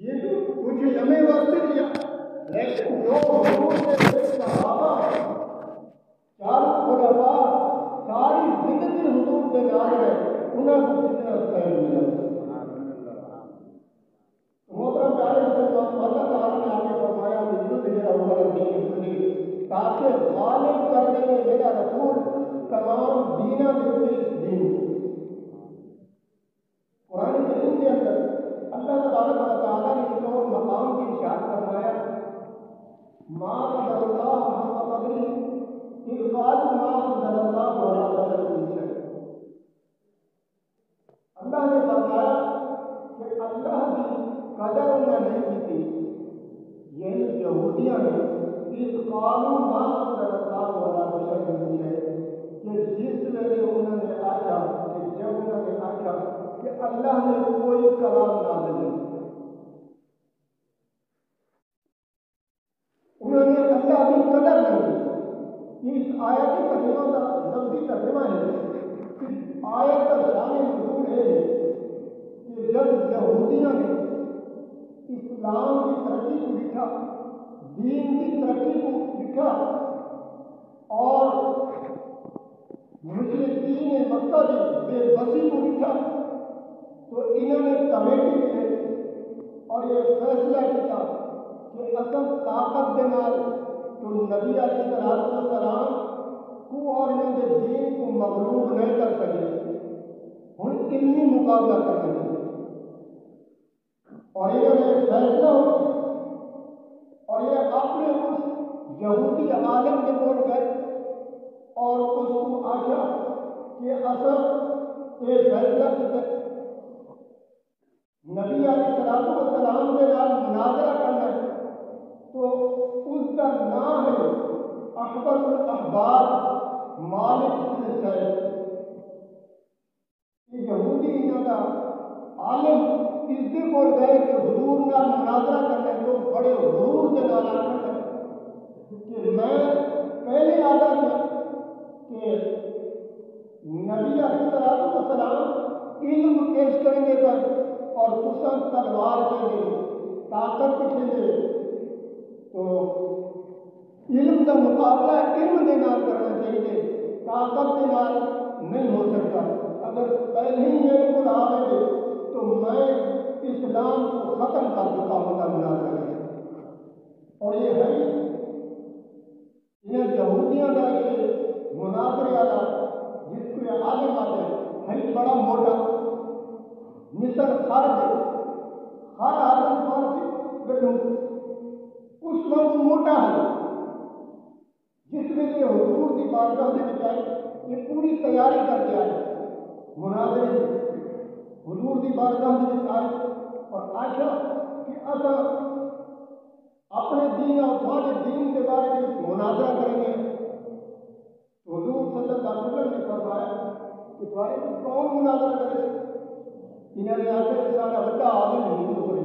یہ تو کچھ لمحے واسطے کیا، لیکن جو حضور کے صحابہ چار خلفاء ساری زندگی حضور کے نال ہے، انہوں کو کتنا خیر ملا۔ محترم پیارے مسلمان، اللہ تعالیٰ نے آگے فرمایا تاکہ غالب کرنے میں میرا رسول تمام دینوں کے دین۔ قرآن کریم کے اندر اللہ تبارک و تعالیٰ نے ایک اور مقام کی ارشاد فرمایا، ما قدر اللہ حق قدرہ اذ قالوا ما انزل اللہ علی بشر من شیء۔ اللہ نے فرمایا کہ اللہ کی قدر انہیں نہیں کی تھی، یعنی یہودیاں نے اذ قالوا ما انزل اللہ علی بشر من شیء، کہ جس ویلے انہوں نے آخیا، کہ جب انہوں نے آخیا کہ اللہ نے کوئی کلام نازل نہیں کیا، انہوں نے اللہ کی قدر نہیں کی۔ اس آیت کریمہ کا لفظی ترجمہ ہے، اس آیت کا شان نزول ہے کہ جب یہودیوں نے اسلام کی ترقی کو دیکھا، دین کی ترقی کو دیکھا، اور مشرکین مکہ کی بے بسی کو دیکھا، تو انہوں نے کمیٹی کی اور یہ فیصلہ کیا کہ اصل طاقت کے نال تو نبی علیہ السلام کو اور انہوں نے دین کو مغلوب نہیں کر سکے، ہم علمی مقابلہ کرنے لگے، اور انہوں نے فیصلہ ہو اور یہ اپنے اس یہودی عالم کے بول گئے اور اس کو آخیا کہ اصل یہ فیصلہ کیا نبی علیہ السلام کے نام مناظرہ کرنا ہے، تو اس کا نام ہے احبر الاحبار مالک بن سعید۔ یہ یہودی انہوں کا عالم اس کے بول گئے کہ حضور کا مناظرہ کرنے تو بڑے غرور کے نال آخر کہ میں پہلے آدھا کہ نبی علیہ السلام علم پیش کریں گے اور خصوصاً تلوار کے لیے طاقت کے لیے، تو علم کا مقابلہ علم کے نال کرنا چاہیے، طاقت کے نال نہیں ہو سکتا۔ اگر پہلے ہی میرے کو آئے گے تو میں اسلام کو ختم کر چکا ہوتا مناظرہ کرے، اور یہ ہے یہ یہودیاں کا یہ مناظرے والا جس کو یہ عالم آتے ہے بڑا موٹا، مثل ہر آدمی فارسی بیٹھوں اس وقت موٹا ہے، جس میں یہ حضور کی بارگاہ سے بچائے یہ پوری تیاری کر کے آئے مناظرے کی، حضور کی بارگاہ سے بچائے اور آخیا کہ اصل اپنے دین اور تمہارے دین کے بارے میں مناظرہ کریں گے۔ حضور صلی اللہ علیہ وسلم نے فرمایا کہ تمہارے کو کون مناظرہ کرے، انہوں نے آخر سارا بڑا عالم ہندو کرے۔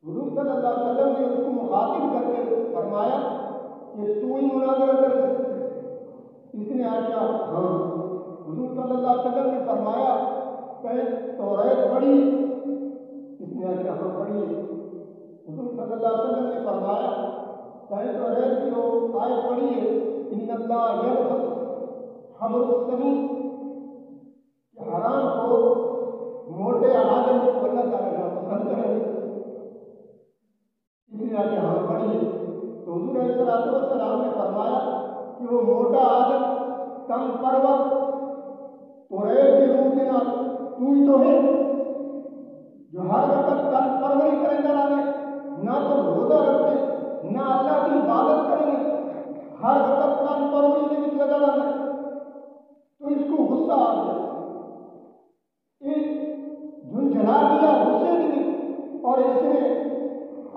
حضور صلی اللہ علیہ وسلم نے اس کو مخاطب کر کے فرمایا کہ تو ہی مناظرہ کرے، اس نے آخیا ہاں۔ حضور صلی اللہ علیہ وسلم نے فرمایا کہ توریت پڑھی، اس نے آخیا ہاں پڑھی۔ حضور صلی اللہ علیہ وسلم نے فرمایا کہ توریت کی وہ آیت پڑھی ہے ان اللہ یغفر حبر السمی، کہ حرام کو موٹے عالم کو اللہ تعالیٰ پسند کریں گے، اس نے آ کے ہاں پڑھی۔ تو حضور علیہ السلام نے فرمایا کہ وہ موٹا عالم کم پرور توریت کے روح کے نال تو ہی تو ہے جو ہر وقت کم پروری کرنے والے، نہ تو روزہ رکھتے نہ اللہ کی عبادت کریں گے، ہر وقت کم پروری کے لیے لگا رہے، تو اس کو غصہ آ گیا، جھنجھلا دیا غصے میں، اور اس نے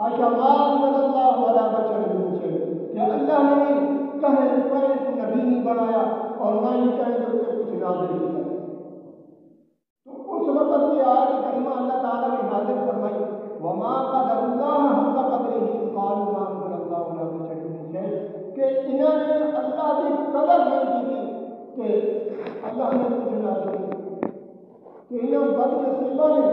اجمال صلی اللہ علیہ وسلم کہ اللہ نے کہیں کوئی نبی نہیں بنایا اور نہ ہی کہیں جو کچھ نازل کیا۔ تو اس وقت کی آیت کریمہ اللہ تعالیٰ نے نازل فرمائی وما قدر اللہ حق قدرہ قالوا ما انزل اللہ علی بشر من شیء، کہ انہوں نے اللہ کی قدر نہیں کی تھی کہ اللہ نے کچھ نازل کیا، کہ انہوں بد نصیبوں نے